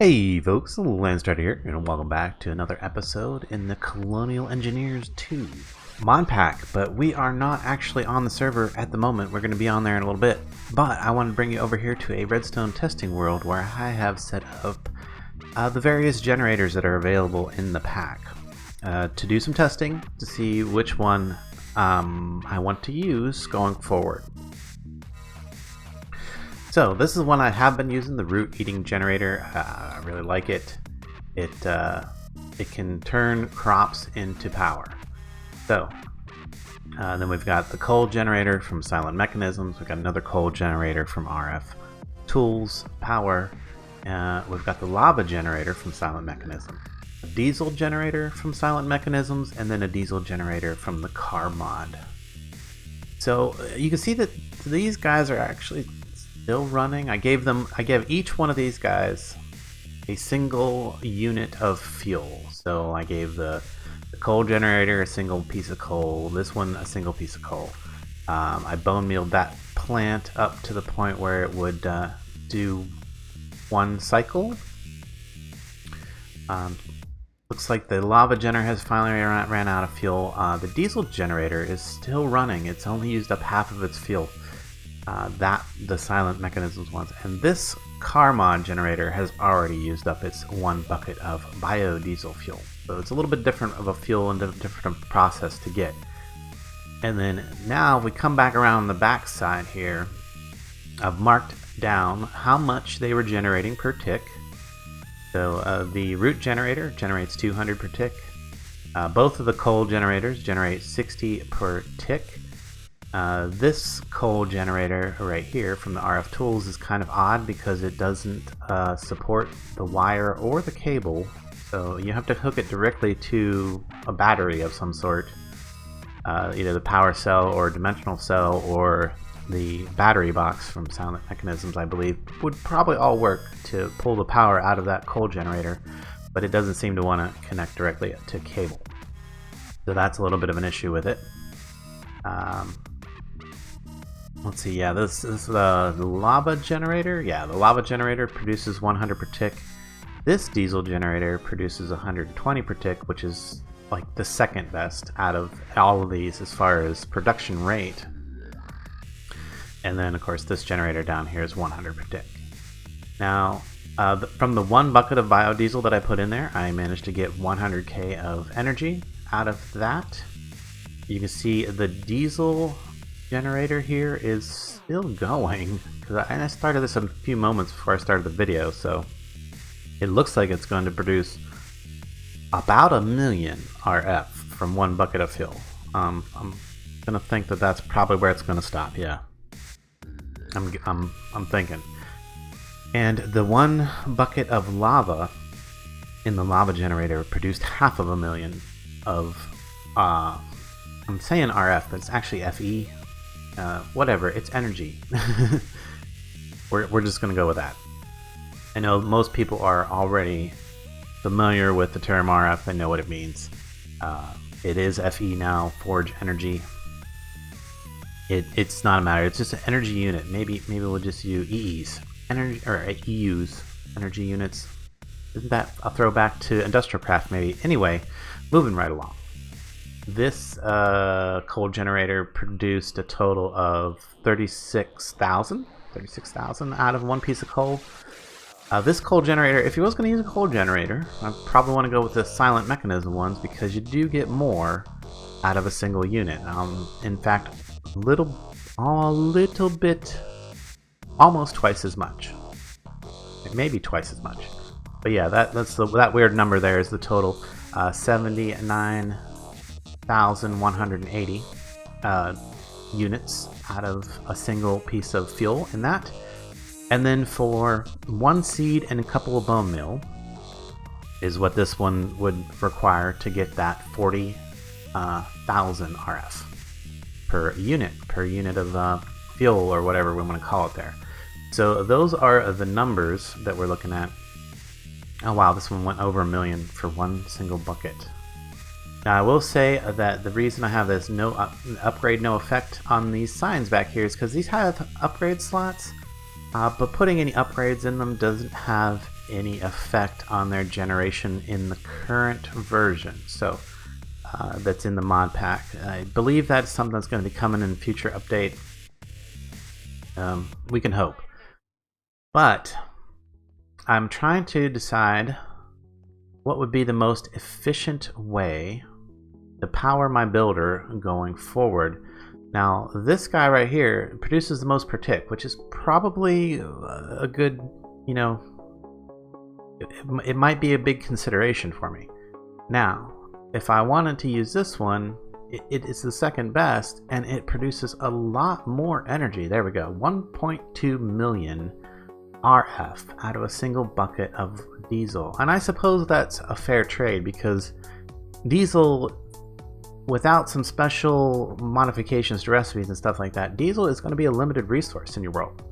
Hey folks, Landstryder here, and welcome back to another episode in the Colonial Engineers 2 mod pack. But we are not actually on the server at the moment. We're going to be on there in a little bit. But I want to bring you over here to a redstone testing world where I have set up the various generators that are available in the pack to do some testing to see which one I want to use going forward. So this is one I have been using, the root eating generator. I really like it. It can turn crops into power. So then we've got the coal generator from Silent Mechanisms. We've got another coal generator from RF Tools Power. We've got the lava generator from Silent Mechanism, a diesel generator from Silent Mechanisms, and then a diesel generator from the car mod. So you can see that these guys are actually still running. I gave each one of these guys a single unit of fuel. So I gave the coal generator a single piece of coal, this one a single piece of coal. I bone mealed that plant up to the point where it would do one cycle. Looks like the lava generator has finally ran out of fuel. The diesel generator is still running. It's only used up half of its fuel. That the Silent Mechanisms ones, and this car mod generator has already used up its one bucket of biodiesel fuel. So it's a little bit different of a fuel and a different process to get. And then now we come back around the back side here. I've marked down how much they were generating per tick. So the root generator generates 200 per tick. Both of the coal generators generate 60 per tick. This coal generator right here from the RF Tools is kind of odd because it doesn't support the wire or the cable, so you have to hook it directly to a battery of some sort, either the power cell or dimensional cell or the battery box from Silent Mechanisms, I believe, would probably all work to pull the power out of that coal generator, but it doesn't seem to want to connect directly to cable. So that's a little bit of an issue with it. Let's see, yeah, this is the lava generator. Yeah, the lava generator produces 100 per tick. This diesel generator produces 120 per tick, which is like the second best out of all of these as far as production rate. And then, of course, this generator down here is 100 per tick. Now, from the one bucket of biodiesel that I put in there, I managed to get 100k of energy out of that. You can see the diesel generator here is still going, and I started this a few moments before I started the video, so it looks like it's going to produce about 1 million RF from one bucket of fuel. I'm gonna think that that's probably where it's gonna stop. Yeah, I'm thinking. And the one bucket of lava in the lava generator produced 500,000 of I'm saying RF, but it's actually FE. Whatever, it's energy. We're just going to go with that. I know most people are already familiar with the term RF. They know what it means. It is FE now, Forge Energy. It's not a matter. It's just an energy unit. Maybe we'll just use EEs, energy or EUs, energy units. Isn't that a throwback to industrial craft? Maybe. Anyway, moving right along. This coal generator produced a total of 36,000 out of one piece of coal. This coal generator, if you was going to use a coal generator, I probably want to go with the Silent Mechanism ones because you do get more out of a single unit. In fact, a little bit, almost twice as much. Maybe twice as much. But yeah, that weird number there is the total. 79,180 units out of a single piece of fuel in that. And then for one seed and a couple of bone meal is what this one would require to get that 40,000 RF per unit of fuel or whatever we want to call it there. So those are the numbers that we're looking at. Oh wow, this one went over 1 million for one single bucket. Now I will say that the reason I have this no upgrade no effect on these signs back here is because these have upgrade slots, but putting any upgrades in them doesn't have any effect on their generation in the current version. So that's in the mod pack. I believe that's something that's going to be coming in future update. We can hope. But I'm trying to decide what would be the most efficient way to power my builder going forward. Now, this guy right here produces the most per tick, which is probably a good, you know, it might be a big consideration for me. Now, if I wanted to use this one, it is the second best, and it produces a lot more energy. There we go, 1.2 million RF out of a single bucket of diesel. And I suppose that's a fair trade, because diesel, without some special modifications to recipes and stuff like that, diesel is going to be a limited resource in your world.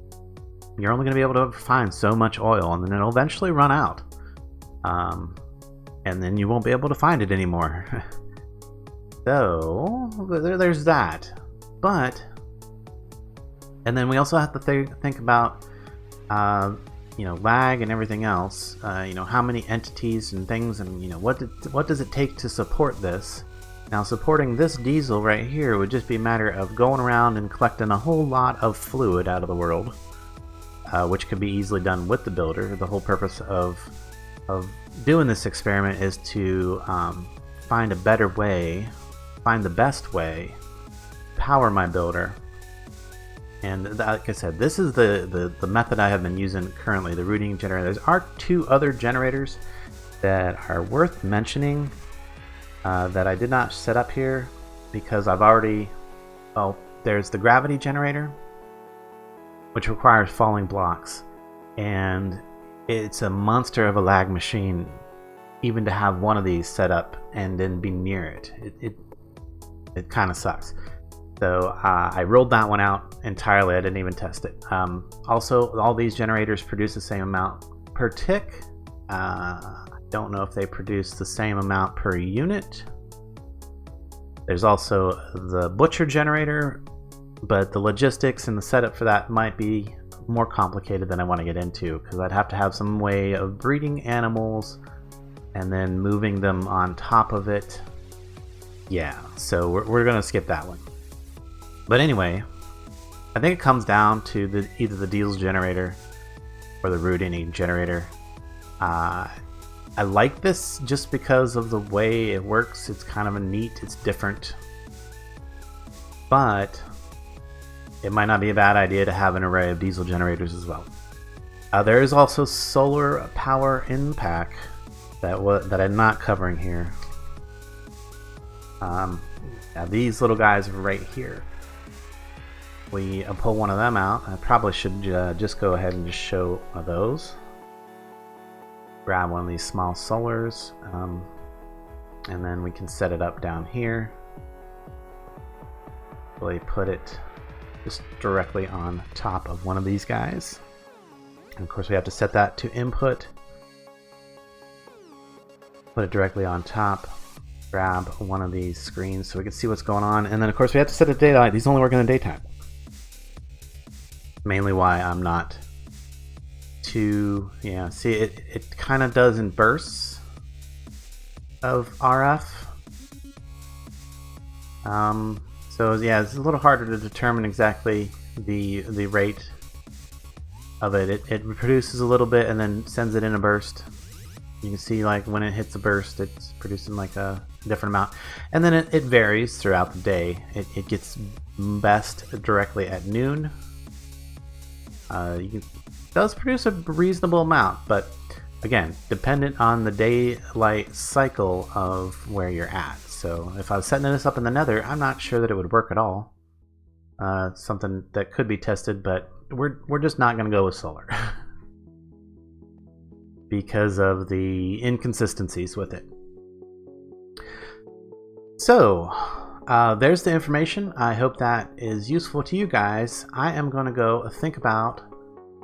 You're only going to be able to find so much oil, and then it'll eventually run out. And then you won't be able to find it anymore. So, there's that. But, and then we also have to think about, you know, lag and everything else. You know, how many entities and things, and, you know, what does it take to support this? Now, supporting this diesel right here would just be a matter of going around and collecting a whole lot of fluid out of the world, which could be easily done with the builder. The whole purpose of doing this experiment is to find a better way, find the best way, power my builder. And like I said, this is the method I have been using currently, the rooting generator. There are two other generators that are worth mentioning that I did not set up here because I've already, well, there's the gravity generator, which requires falling blocks, and it's a monster of a lag machine even to have one of these set up and then be near it. It kind of sucks. So I rolled that one out entirely. I didn't even test it. Also, all these generators produce the same amount per tick. I don't know if they produce the same amount per unit. There's also the butcher generator, but the logistics and the setup for that might be more complicated than I want to get into, because I'd have to have some way of breeding animals and then moving them on top of it. Yeah, so we're going to skip that one. But anyway, I think it comes down to either the diesel generator or the rooting generator. I like this just because of the way it works. It's kind of it's different. But it might not be a bad idea to have an array of diesel generators as well. There is also solar power in the pack that I'm not covering here. Now these little guys right here, we pull one of them out. I probably should just go ahead and just show those. Grab one of these small solars, and then we can set it up down here. Really put it just directly on top of one of these guys. And of course we have to set that to input. Put it directly on top. Grab one of these screens so we can see what's going on. And then of course we have to set a daylight. These only work in the daytime. Mainly why I'm not too, yeah, see it kind of does in bursts of RF. So yeah, it's a little harder to determine exactly the rate of it. It produces a little bit and then sends it in a burst. You can see like when it hits a burst, it's producing like a different amount, and then it varies throughout the day. It gets best directly at noon. It does produce a reasonable amount, but again, dependent on the daylight cycle of where you're at. So if I was setting this up in the nether, I'm not sure that it would work at all. Something that could be tested, but we're just not going to go with solar because of the inconsistencies with it. So there's the information. I hope that is useful to you guys. I am going to go think about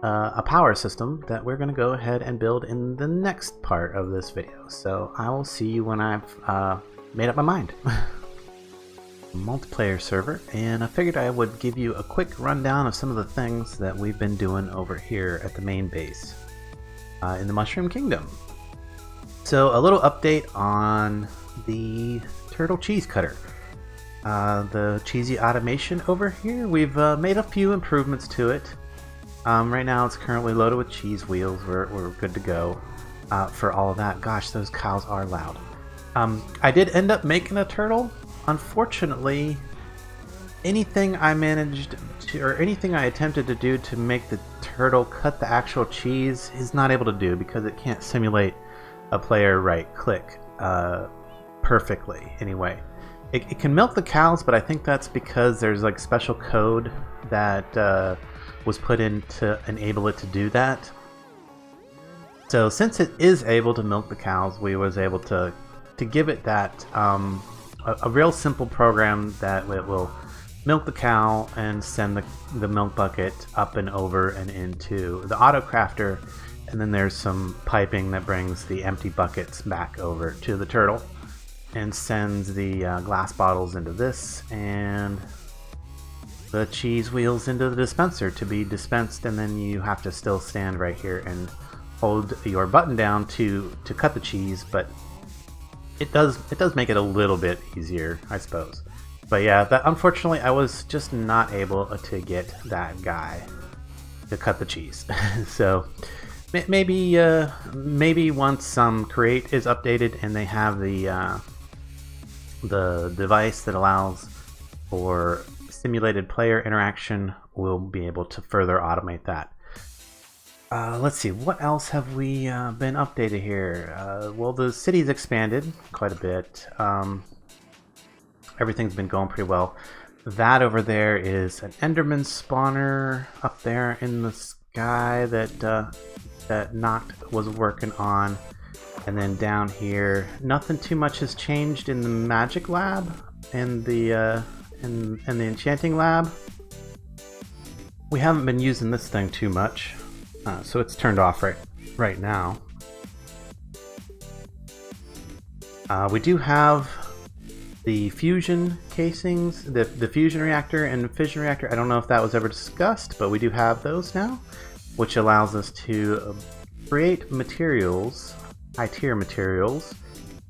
a power system that we're going to go ahead and build in the next part of this video. So I will see you when I've made up my mind. Multiplayer server, and I figured I would give you a quick rundown of some of the things that we've been doing over here at the main base. in the Mushroom Kingdom. So a little update on the turtle cheese cutter. The cheesy automation over here, we've made a few improvements to it. Right now it's currently loaded with cheese wheels. We're good to go for all of that. Gosh, those cows are loud. I did end up making a turtle. Unfortunately, anything I managed to, or anything I attempted to do to make the turtle cut the actual cheese is not able to do because it can't simulate a player right click perfectly anyway. It can milk the cows, but I think that's because there's like special code that was put in to enable it to do that. So since it is able to milk the cows, we was able to give it that a real simple program that it will milk the cow and send the milk bucket up and over and into the auto crafter, and then there's some piping that brings the empty buckets back over to the turtle and sends the glass bottles into this and the cheese wheels into the dispenser to be dispensed, and then you have to still stand right here and hold your button down to cut the cheese, but it does make it a little bit easier, I suppose. But yeah, that unfortunately I was just not able to get that guy to cut the cheese. So maybe once some Create is updated and they have the device that allows for simulated player interaction, we'll be able to further automate that. Let's see, what else have we been updated here? Well, the city's expanded quite a bit. Everything's been going pretty well. That over there is an Enderman spawner up there in the sky that Nacht was working on. And then down here, nothing too much has changed in the magic lab and the enchanting lab. We haven't been using this thing too much. So it's turned off right now. We do have the fusion casings, the fusion reactor and fission reactor. I don't know if that was ever discussed, but we do have those now, which allows us to create materials, high tier materials,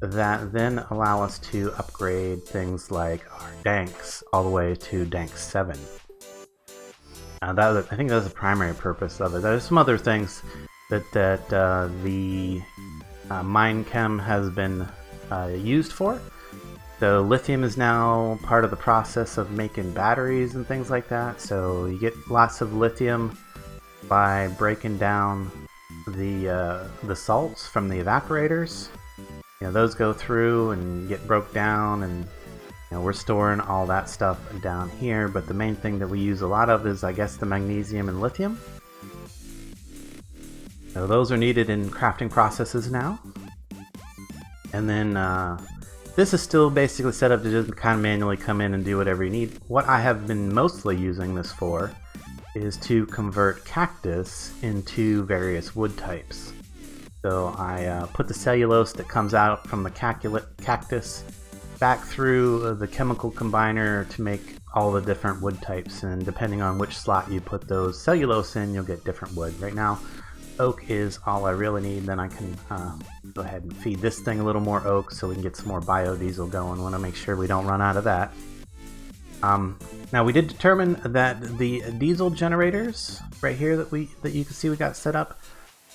that then allow us to upgrade things like our danks all the way to dank 7. I think that's the primary purpose of it. There's some other things that the Minechem has been used for. So lithium is now part of the process of making batteries and things like that. So you get lots of lithium by breaking down the salts from the evaporators. You know, those go through and get broke down, and we're storing all that stuff down here, but the main thing that we use a lot of is, I guess, the magnesium and lithium. So those are needed in crafting processes now. And then this is still basically set up to just kind of manually come in and do whatever you need. What I have been mostly using this for is to convert cactus into various wood types. So I put the cellulose that comes out from the cactus back through the chemical combiner to make all the different wood types, and depending on which slot you put those cellulose in, you'll get different wood. Right now, oak is all I really need. Then I can go ahead and feed this thing a little more oak so we can get some more biodiesel going. Want to make sure we don't run out of that. Now we did determine that the diesel generators right here that you can see we got set up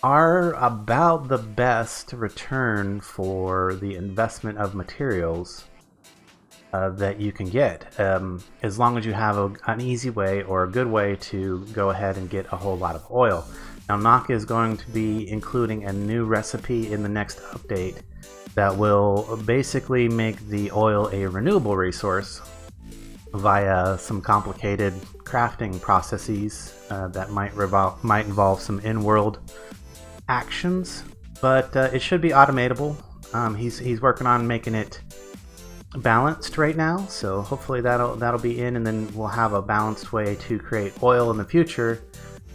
are about the best return for the investment of materials that you can get, as long as you have an easy way or a good way to go ahead and get a whole lot of oil. Now Nacht is going to be including a new recipe in the next update that will basically make the oil a renewable resource via some complicated crafting processes that might involve some in-world actions, but it should be automatable. He's working on making it balanced right now, so hopefully that'll be in, and then we'll have a balanced way to create oil in the future,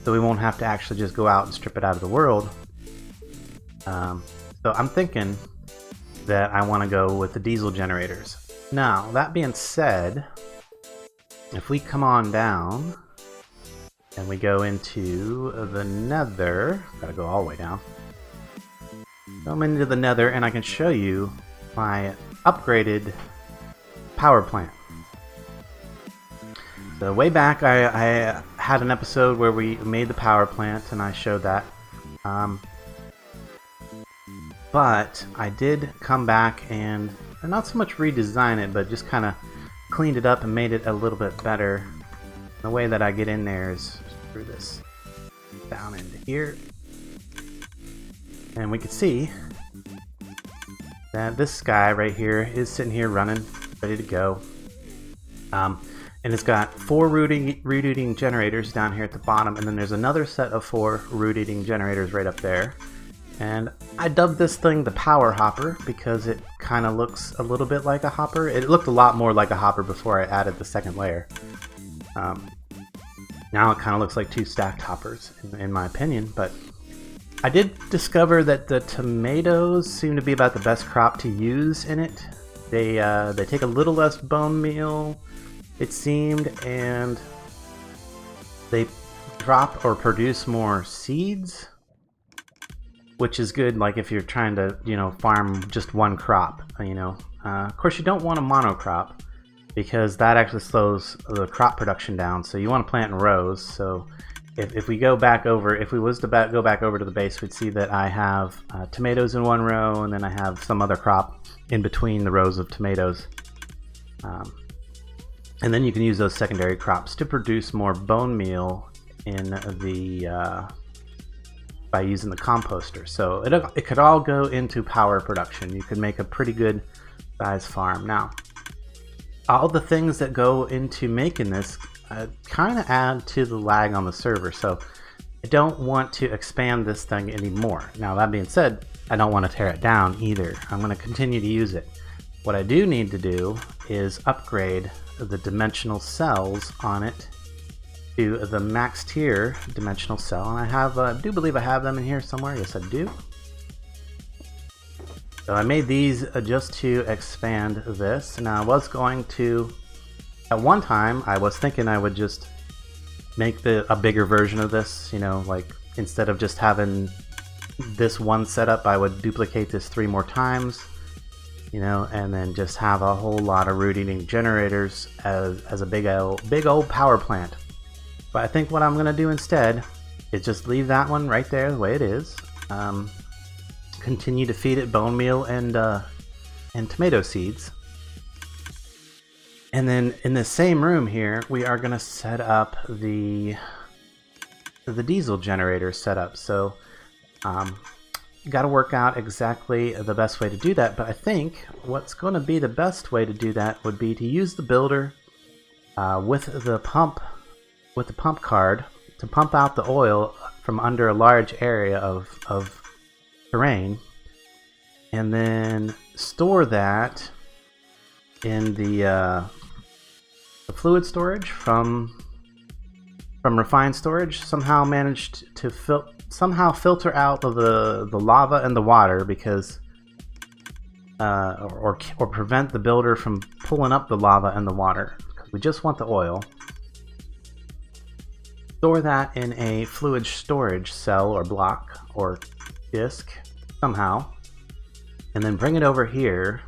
so we won't have to actually just go out and strip it out of the world. So I'm thinking that I want to go with the diesel generators. Now, that being said, if we come on down and we go into the nether, gotta go all the way down, Come into the nether and I can show you my upgraded power plant. So way back I had an episode where we made the power plant and I showed that. But I did come back and not so much redesign it, but just kind of cleaned it up and made it a little bit better. The way that I get in there is through this down into here. And we can see that this guy right here is sitting here running, ready to go. And it's got 4 root-eating generators down here at the bottom, and then there's another set of 4 root-eating generators right up there. And I dubbed this thing the Power Hopper because it kind of looks a little bit like a hopper. It looked a lot more like a hopper before I added the second layer. Now it kind of looks like 2 stacked hoppers, in my opinion, but I did discover that the tomatoes seem to be about the best crop to use in it. They take a little less bone meal, it seemed, and they drop or produce more seeds, which is good, like if you're trying to, farm just one crop, Of course, you don't want a monocrop because that actually slows the crop production down. So you want to plant in rows. So if we go back over, if we was to go back over to the base, we'd see that I have tomatoes in one row, and then I have some other crop in between the rows of tomatoes. And then you can use those secondary crops to produce more bone meal in the by using the composter. So it could all go into power production. You could make a pretty good size farm. Now, all the things that go into making this kind of add to the lag on the server, so I don't want to expand this thing anymore. Now, that being said, I don't want to tear it down either. I'm going to continue to use it. What I do need to do is upgrade the dimensional cells on it to the max tier dimensional cell, and I do believe I have them in here somewhere. Yes, I do. So I made these just to expand this. Now I was going to, at one time, I was thinking I would just make a bigger version of this, like instead of just having this one setup, I would duplicate this 3 more times, and then just have a whole lot of root-eating generators as a big old power plant. But I think what I'm going to do instead is just leave that one right there the way it is. Continue to feed it bone meal and tomato seeds. And then in the same room here, we are going to set up the diesel generator setup. So got to work out exactly the best way to do that. But I think what's going to be the best way to do that would be to use the builder with the pump card to pump out the oil from under a large area of terrain, and then store that in the fluid storage from refined storage. Somehow managed to filter out the lava and the water, because or prevent the builder from pulling up the lava and the water, because we just want the oil. Store that in a fluid storage cell or block or disk somehow, and then bring it over here,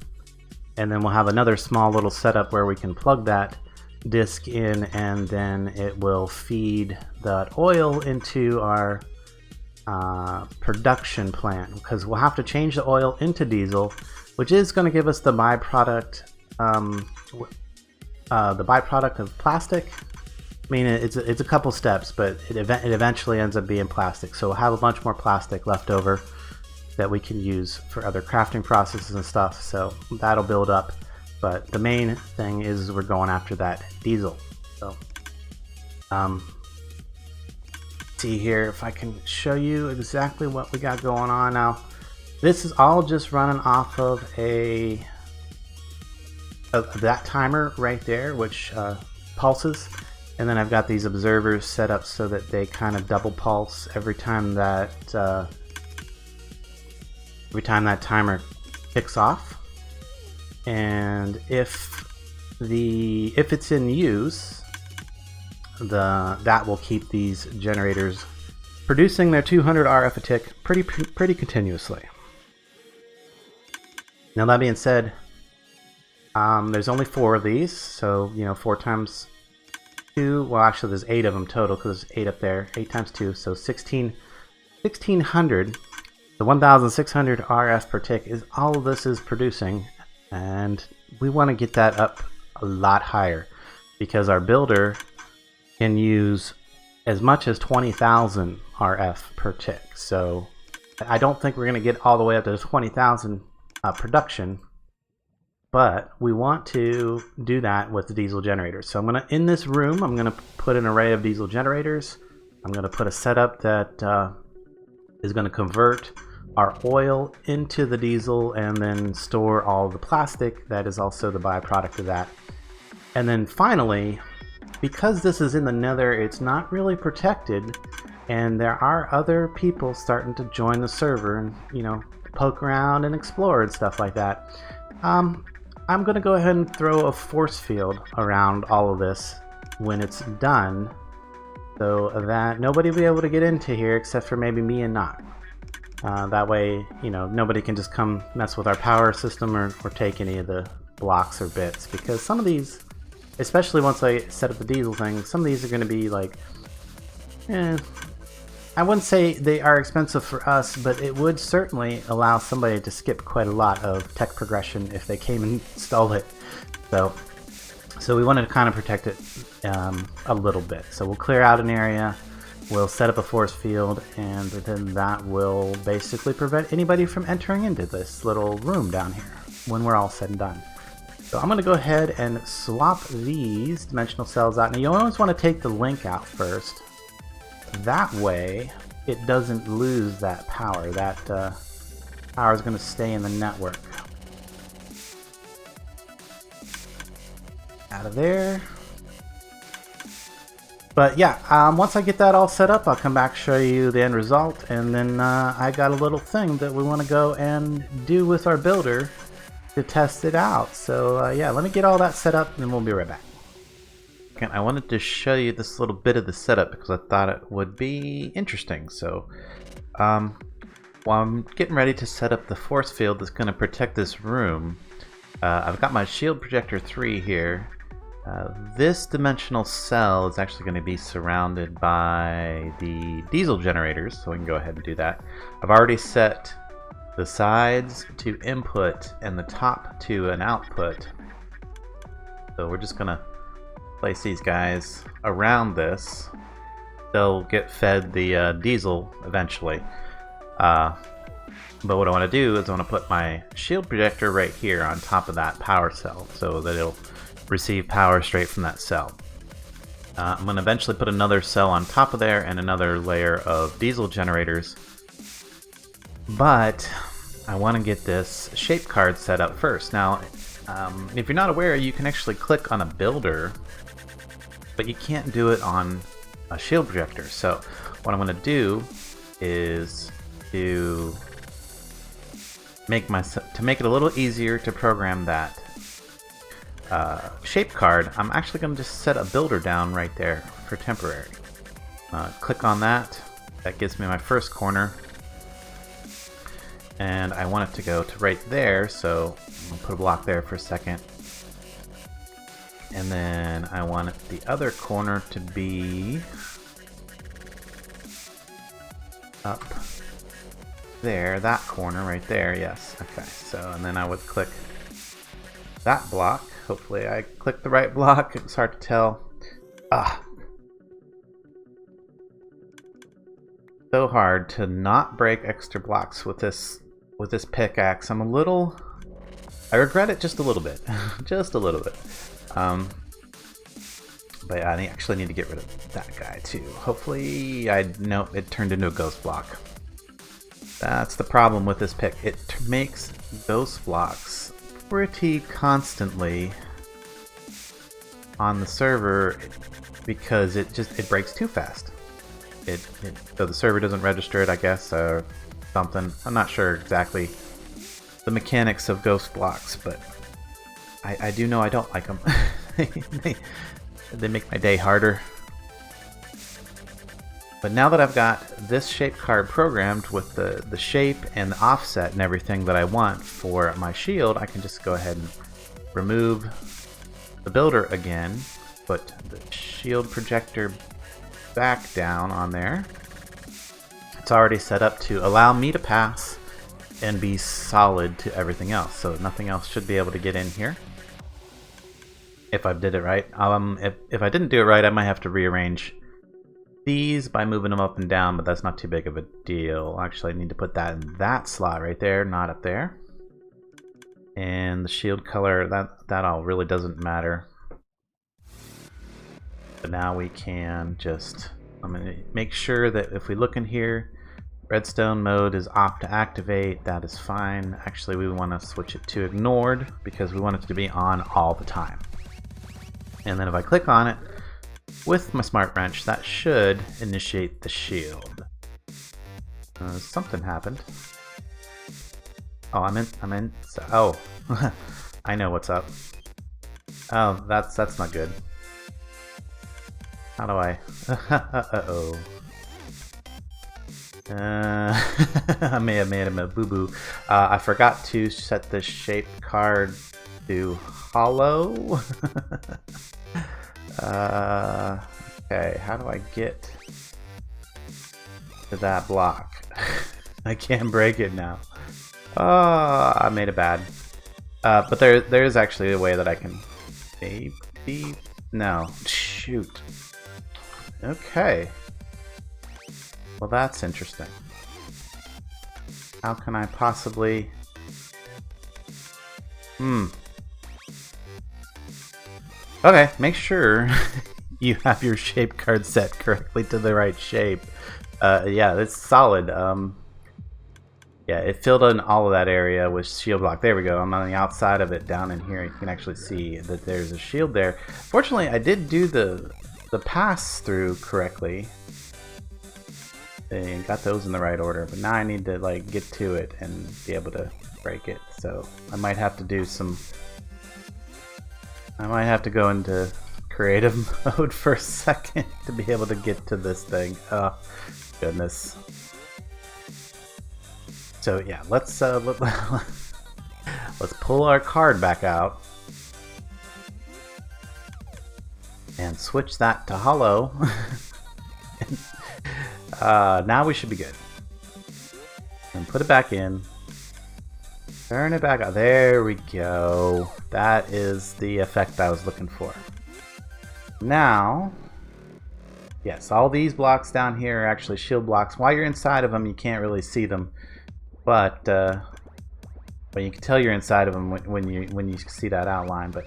and then we'll have another small little setup where we can plug that disk in, and then it will feed that oil into our production plant, because we'll have to change the oil into diesel, which is going to give us the byproduct of plastic. I mean, it's a couple steps, but it eventually ends up being plastic. So we'll have a bunch more plastic left over that we can use for other crafting processes and stuff. So that'll build up. But the main thing is we're going after that diesel. So, see here if I can show you exactly what we got going on now. This is all just running off of that timer right there, which pulses. And then I've got these observers set up so that they kind of double pulse every time that timer kicks off. And if it's in use, that will keep these generators producing their 200 RF a tick pretty continuously. Now that being said, there's only 4 of these, so 4 times 2. Well, actually, there's 8 of them total because there's 8 up there. 8 times 2, so 1600. The 1,600 RF per tick is all of this is producing, and we want to get that up a lot higher because our builder can use as much as 20,000 RF per tick. So I don't think we're going to get all the way up to 20,000 production, but we want to do that with the diesel generators. So I'm going to, in this room, I'm going to put an array of diesel generators. I'm going to put a setup that is going to convert our oil into the diesel and then store all the plastic that is also the byproduct of that. And then finally, because this is in the nether, it's not really protected, and there are other people starting to join the server and poke around and explore and stuff like that. I'm going to go ahead and throw a force field around all of this when it's done, so that nobody will be able to get into here except for maybe me and Knock. That way, nobody can just come mess with our power system or take any of the blocks or bits, because some of these, especially once I set up the diesel thing, some of these are going to be like, I wouldn't say they are expensive for us, but it would certainly allow somebody to skip quite a lot of tech progression if they came and installed it. So we wanted to kind of protect it a little bit. So we'll clear out an area, we'll set up a force field, and then that will basically prevent anybody from entering into this little room down here when we're all said and done. So I'm going to go ahead and swap these dimensional cells out. Now you always want to take the link out first. That way it doesn't lose that power. That power is going to stay in the network. Out of there. But yeah, once I get that all set up, I'll come back, show you the end result, and then I got a little thing that we want to go and do with our builder to test it out. So yeah, let me get all that set up and we'll be right back. Okay, I wanted to show you this little bit of the setup because I thought it would be interesting. So while I'm getting ready to set up the force field that's going to protect this room, I've got my shield projector 3 here. This dimensional cell is actually going to be surrounded by the diesel generators, so we can go ahead and do that. I've already set the sides to input and the top to an output. So we're just going to place these guys around this. They'll get fed the diesel eventually. But what I want to do is I want to put my shield projector right here on top of that power cell so that it'll receive power straight from that cell. I'm going to eventually put another cell on top of there and another layer of diesel generators, but I want to get this shape card set up first. Now if you're not aware, you can actually click on a builder, but you can't do it on a shield projector. So what I'm going to do is to make it a little easier to program that shape card, I'm actually going to just set a builder down right there for temporary. Click on that. That gives me my first corner. And I want it to go to right there, so I'll put a block there for a second. And then I want the other corner to be up there, that corner right there, yes. Okay, so and then I would click that block. Hopefully I clicked the right block. It's hard to tell. So hard to not break extra blocks with this pickaxe. I regret it just a little bit. Just a little bit. But yeah, I actually need to get rid of that guy too. Hopefully no, it turned into a ghost block. That's the problem with this pick. It makes ghost blocks pretty constantly on the server because it breaks too fast. So the server doesn't register it, I guess, or something. I'm not sure exactly the mechanics of ghost blocks, but I do know I don't like them. they make my day harder. But now that I've got this shape card programmed with the shape and the offset and everything that I want for my shield, I can just go ahead and remove the builder again, put the shield projector back down on there. It's already set up to allow me to pass and be solid to everything else, so nothing else should be able to get in here. If I did it right. If I didn't do it right, I might have to rearrange these by moving them up and down, but that's not too big of a deal. Actually, I need to put that in that slot right there, not up there. And the shield color, that all really doesn't matter. But now we can just, I'm going to make sure that if we look in here, redstone mode is off to activate. That is fine. Actually, we want to switch it to ignored because we want it to be on all the time. And then if I click on it with my smart wrench, that should initiate the shield. Something happened. Oh, I'm in. Oh, I know what's up. Oh, that's not good. How do I? Uh-oh. I may have made him a boo-boo. I forgot to set the shape card to hollow. Okay, how do I get to that block? I can't break it now. Oh, I made it bad. But there is actually a way that I can maybe... No. Shoot. Okay. Well, that's interesting. How can I possibly... Okay, make sure you have your shape card set correctly to the right shape. Yeah, it's solid. Yeah, it filled in all of that area with shield block. There we go. I'm on the outside of it down in here. You can actually see that there's a shield there. Fortunately, I did do the pass through correctly. And got those in the right order, but now I need to like get to it and be able to break it. So I might have to do some... I might have to go into creative mode for a second to be able to get to this thing. Oh, goodness. So yeah, let's pull our card back out and switch that to hollow. Now we should be good. And put it back in. Turn it back out. There we go. That is the effect I was looking for. Now, yes, all these blocks down here are actually shield blocks. While you're inside of them, you can't really see them, but you can tell you're inside of them when you see that outline. But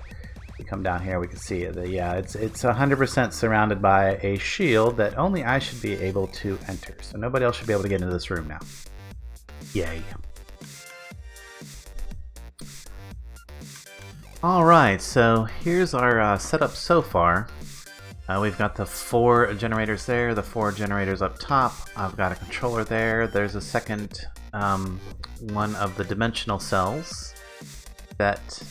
if you come down here, we can see it. Yeah, it's 100% surrounded by a shield that only I should be able to enter. So nobody else should be able to get into this room now. Yay. Alright, so here's our setup so far. We've got the 4 generators there, the 4 generators up top. I've got a controller there. There's a second one of the dimensional cells that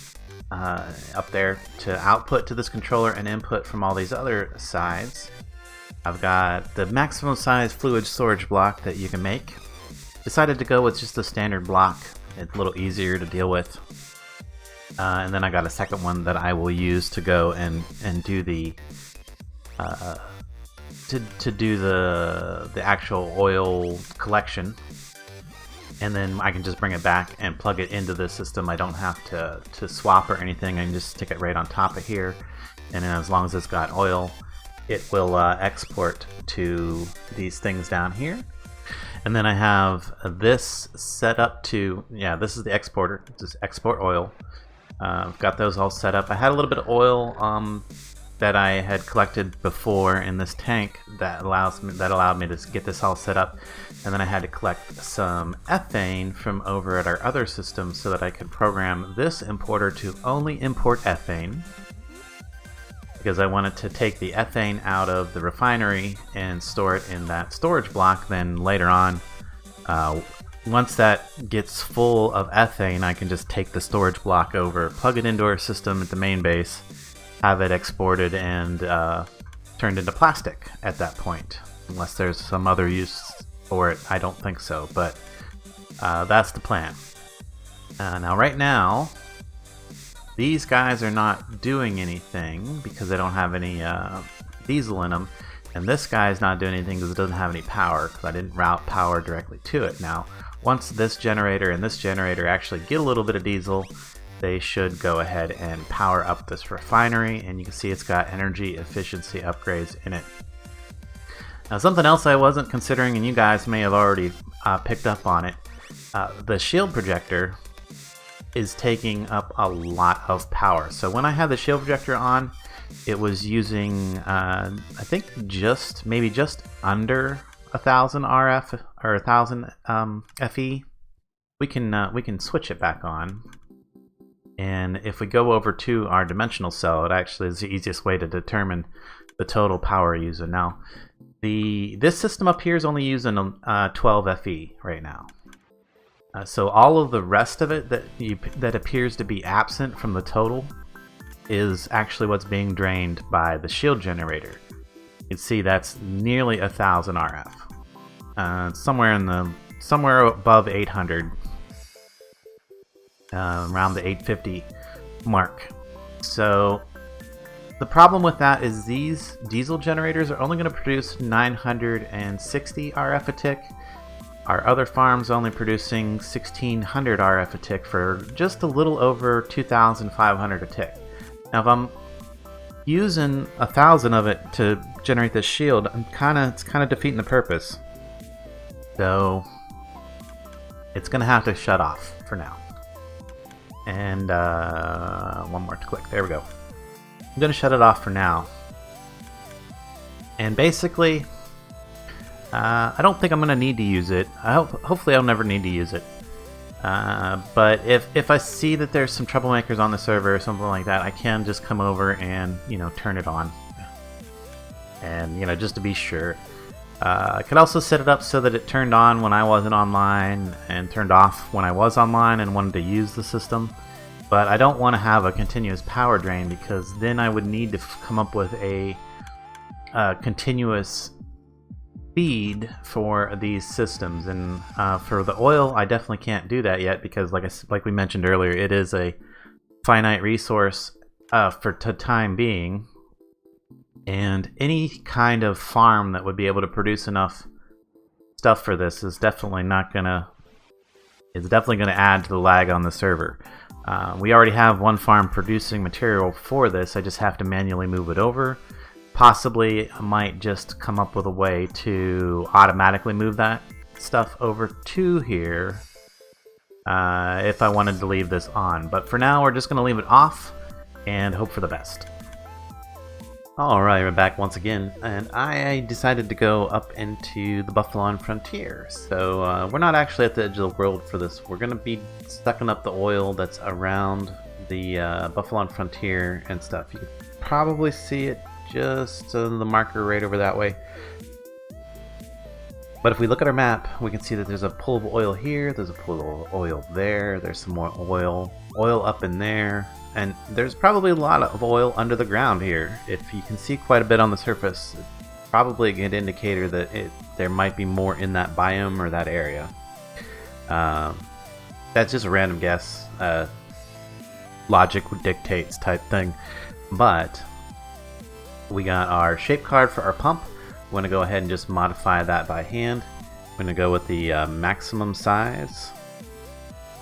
up there to output to this controller and input from all these other sides. I've got the maximum size fluid storage block that you can make. Decided to go with just the standard block. It's a little easier to deal with. And then I got a second one that I will use to go and do the to do the actual oil collection, and then I can just bring it back and plug it into the system. I don't have to swap or anything. I can just stick it right on top of here, and then as long as it's got oil, it will export to these things down here. And then I have this set up to, yeah, this is the exporter, just export oil. I've got those all set up. I had a little bit of oil that I had collected before in this tank that allowed me to get this all set up, and then I had to collect some ethane from over at our other system so that I could program this importer to only import ethane, because I wanted to take the ethane out of the refinery and store it in that storage block. Then later on, once that gets full of ethane, I can just take the storage block over, plug it into our system at the main base, have it exported and turned into plastic at that point. Unless there's some other use for it, I don't think so, but that's the plan. Now right now, these guys are not doing anything because they don't have any diesel in them, and this guy is not doing anything because it doesn't have any power, because I didn't route power directly to it. Now, once this generator and this generator actually get a little bit of diesel, they should go ahead and power up this refinery, and you can see it's got energy efficiency upgrades in it. Now, something else I wasn't considering, and you guys may have already picked up on it, the shield projector is taking up a lot of power. So when I had the shield projector on, it was using I think maybe just under 1,000 RF or 1,000 FE. We can switch it back on, and if we go over to our dimensional cell, it actually is the easiest way to determine the total power used. Now, this system up here is only using 12 FE right now. So all of the rest of it that appears to be absent from the total is actually what's being drained by the shield generator. You can see that's nearly 1,000 RF, somewhere above 800, around the 850 mark. So the problem with that is these diesel generators are only going to produce 960 RF a tick. Our other farm's only producing 1,600 RF a tick for just a little over 2,500 a tick. Now, if I'm using 1,000 of it to generate this shield, it's kind of defeating the purpose. So it's gonna have to shut off for now. And one more click. There we go. I'm gonna shut it off for now. And basically, I don't think I'm going to need to use it. Hopefully I'll never need to use it. But if I see that there's some troublemakers on the server or something like that, I can just come over and, turn it on. And, just to be sure. I could also set it up so that it turned on when I wasn't online and turned off when I was online and wanted to use the system. But I don't want to have a continuous power drain, because then I would need to come up with a continuous feed for these systems. And for the oil, I definitely can't do that yet, because like we mentioned earlier, it is a finite resource for time being, and any kind of farm that would be able to produce enough stuff for this is definitely gonna add to the lag on the server. We already have one farm producing material for this. I just have to manually move it over. Possibly I might just come up with a way to automatically move that stuff over to here if I wanted to leave this on. But for now, we're just going to leave it off and hope for the best. Alright, we're back once again, and I decided to go up into the Buffalon Frontier. So we're not actually at the edge of the world for this. We're going to be sucking up the oil that's around the Buffalon Frontier and stuff. You can probably see it just the marker right over that way. But if we look at our map, we can see that there's a pool of oil here, there's a pool of oil there, there's some more oil up in there, and there's probably a lot of oil under the ground here. If you can see quite a bit on the surface, it's probably a good indicator that there might be more in that biome or that area. That's just a random guess, logic dictates type thing. But we got our shape card for our pump. We're going to go ahead and just modify that by hand. I'm going to go with the maximum size.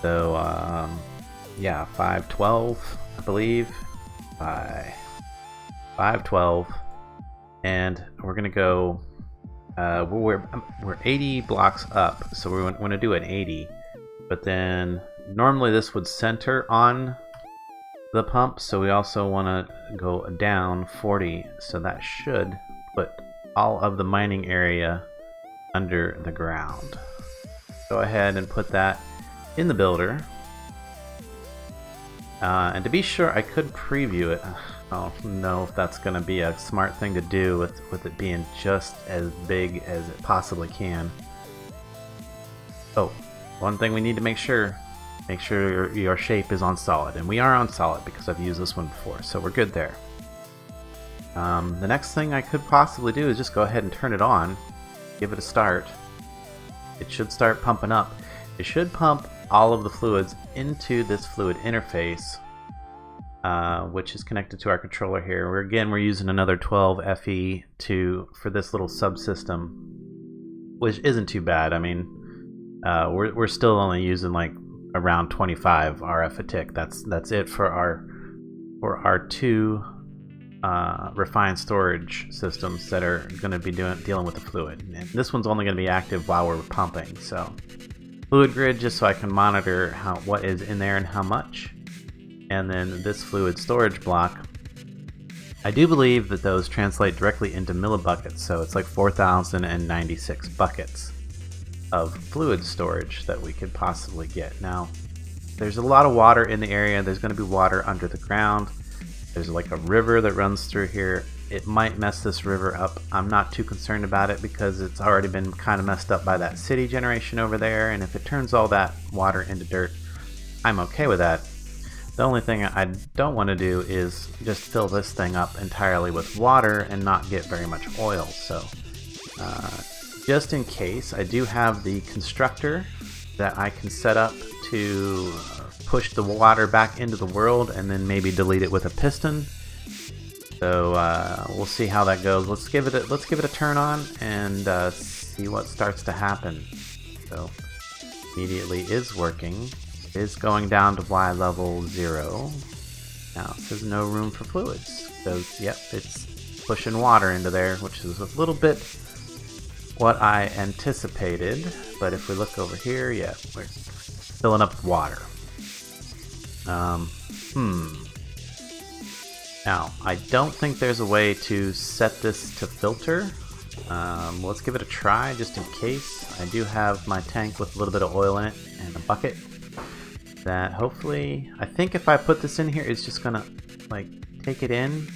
So, yeah, 512, I believe. 512. And we're going to go, we're 80 blocks up, so we're going to do an 80. But then, normally this would center on the pump, so we also want to go down 40, so that should put all of the mining area under the ground. Go ahead and put that in the builder. And to be sure, I could preview it. I don't know if that's going to be a smart thing to do with it being just as big as it possibly can. Oh, one thing we need to make sure your shape is on solid, and we are on solid because I've used this one before, so we're good there. The next thing I could possibly do is just go ahead and turn it on, give it a start. It should start pumping up. It should pump all of the fluids into this fluid interface, which is connected to our controller here. We're using another 12 FE for this little subsystem, which isn't too bad. I mean, we're still only using like around 25 RF a tick. That's it for our two refined storage systems that are going to be dealing with the fluid. And this one's only going to be active while we're pumping. So fluid grid, just so I can monitor what is in there and how much. And then this fluid storage block, I do believe that those translate directly into millibuckets, so it's like 4,096 buckets of fluid storage that we could possibly get. Now, there's a lot of water in the area. There's going to be water under the ground. There's like a river that runs through here. It might mess this river up. I'm not too concerned about it because it's already been kind of messed up by that city generation over there, and if it turns all that water into dirt, I'm okay with that. The only thing I don't want to do is just fill this thing up entirely with water and not get very much oil. So just in case, I do have the constructor that I can set up to push the water back into the world and then maybe delete it with a piston. So we'll see how that goes. Let's give it a turn on and see what starts to happen. So immediately is working. Is going down to Y level 0. Now it says no room for fluids. So yep, it's pushing water into there, which is a little bit what I anticipated. But if we look over here, yeah, we're filling up with water. Now I don't think there's a way to set this to filter. Let's give it a try just in case. I do have my tank with a little bit of oil in it and a bucket. That hopefully, I think if I put this in here, it's just gonna like take it in.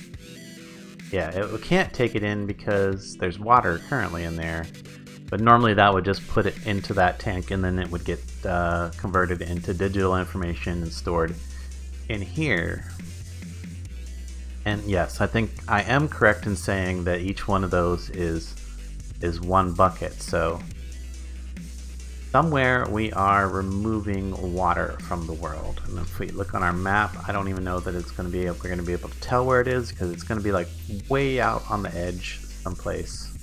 Yeah, it can't take it in because there's water currently in there, but normally that would just put it into that tank and then it would get converted into digital information and stored in here. And yes, I think I am correct in saying that each one of those is one bucket. So somewhere we are removing water from the world, and if we look on our map, I don't even know that it's going to be. We're going to be able to tell where it is because it's going to be like way out on the edge someplace.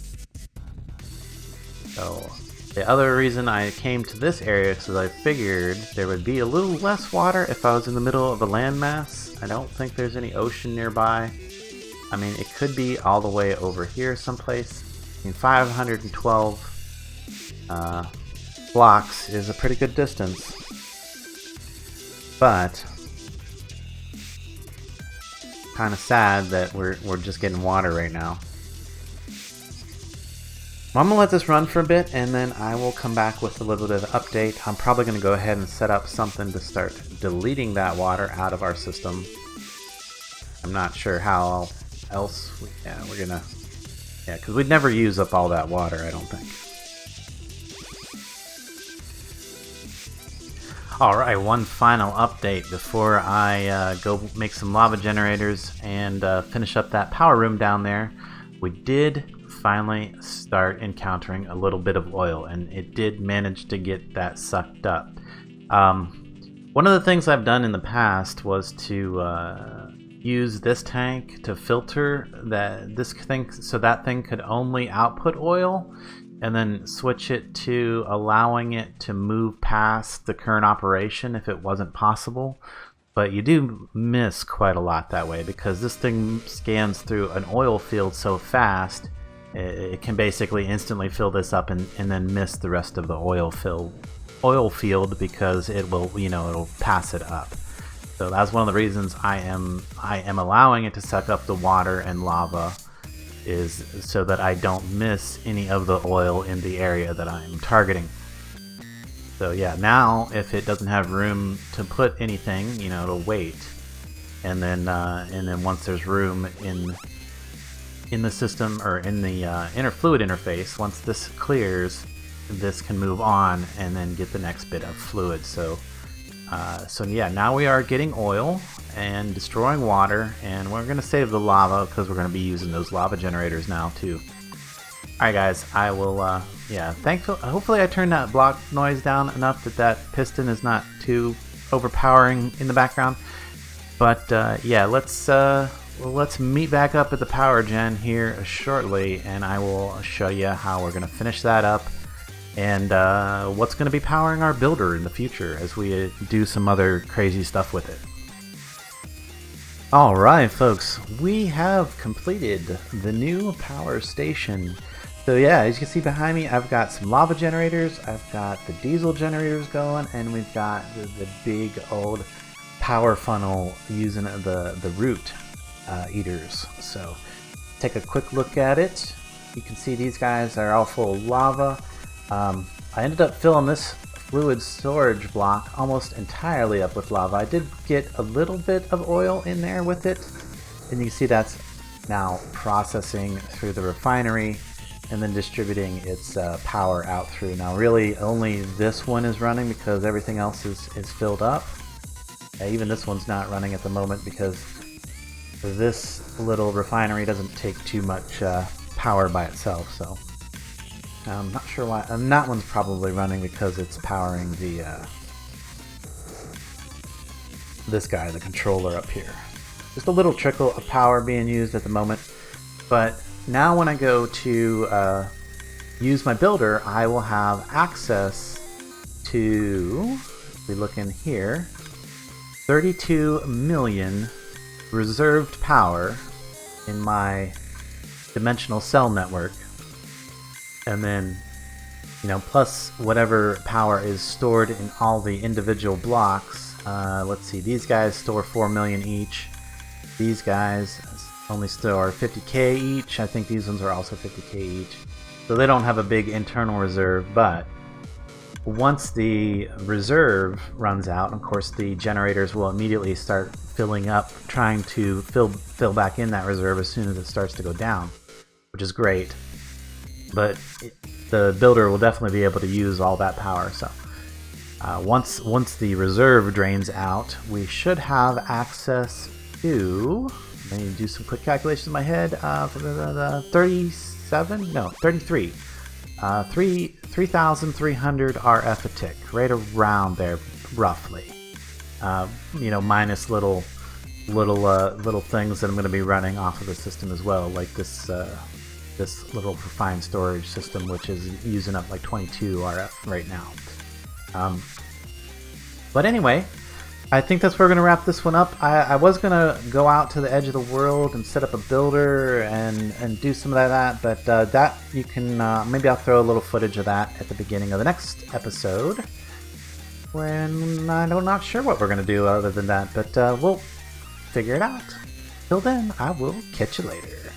So the other reason I came to this area is because I figured there would be a little less water if I was in the middle of a landmass. I don't think there's any ocean nearby. I mean, it could be all the way over here someplace. I mean, 512 blocks is a pretty good distance, but kind of sad that we're just getting water right now. Well, I'm gonna let this run for a bit and then I will come back with a little bit of an update. I'm probably gonna go ahead and set up something to start deleting that water out of our system. I'm not sure how else because we'd never use up all that water, I don't think. Alright, one final update before I go make some lava generators and finish up that power room down there. We did finally start encountering a little bit of oil, and it did manage to get that sucked up. One of the things I've done in the past was to use this tank to filter this thing so that thing could only output oil, and then switch it to allowing it to move past the current operation if it wasn't possible. But you do miss quite a lot that way because this thing scans through an oil field so fast, it can basically instantly fill this up and then miss the rest of the oil field because it will, it'll pass it up. So that's one of the reasons I am allowing it to suck up the water and lava, is so that I don't miss any of the oil in the area that I'm targeting. So yeah, now if it doesn't have room to put anything, it'll wait, and then once there's room in the system or in the inner fluid interface, once this clears, this can move on and then get the next bit of fluid. So yeah, now we are getting oil and destroying water, and we're going to save the lava because we're going to be using those lava generators now too. Alright guys, I will, yeah, hopefully I turned that block noise down enough that that piston is not too overpowering in the background. But, yeah, let's meet back up at the power gen here shortly, and I will show you how we're going to finish that up, and what's going to be powering our builder in the future as we do some other crazy stuff with it. Alright folks, we have completed the new power station. So yeah, as you can see behind me, I've got some lava generators, I've got the diesel generators going, and we've got the big old power funnel using the root eaters. So take a quick look at it. You can see these guys are all full of lava. I ended up filling this fluid storage block almost entirely up with lava. I did get a little bit of oil in there with it, and you can see that's now processing through the refinery and then distributing its power out through. Now really only this one is running because everything else is filled up. Even this one's not running at the moment because this little refinery doesn't take too much power by itself. So I'm not sure why. And that one's probably running because it's powering the this guy, the controller up here. Just a little trickle of power being used at the moment, but now when I go to use my builder, I will have access to, if we look in here, 32 million reserved power in my dimensional cell network. And then, you know, plus whatever power is stored in all the individual blocks. Let's see, these guys store 4 million each. These guys only store 50k each. I think these ones are also 50k each. So they don't have a big internal reserve, but once the reserve runs out, of course the generators will immediately start filling up, trying to fill back in that reserve as soon as it starts to go down, which is great. But the builder will definitely be able to use all that power. So once the reserve drains out, we should have access to, let me do some quick calculations in my head, for the 37, no, 33, 3,300 RF a tick, right around there, roughly. You know, minus little things that I'm going to be running off of the system as well, like this little refined storage system, which is using up like 22 RF right now. But anyway, I think that's where we're going to wrap this one up. I was going to go out to the edge of the world and set up a builder and do some of that, but that you can, maybe I'll throw a little footage of that at the beginning of the next episode, when I'm not sure what we're going to do other than that, but we'll figure it out. Till then, I will catch you later.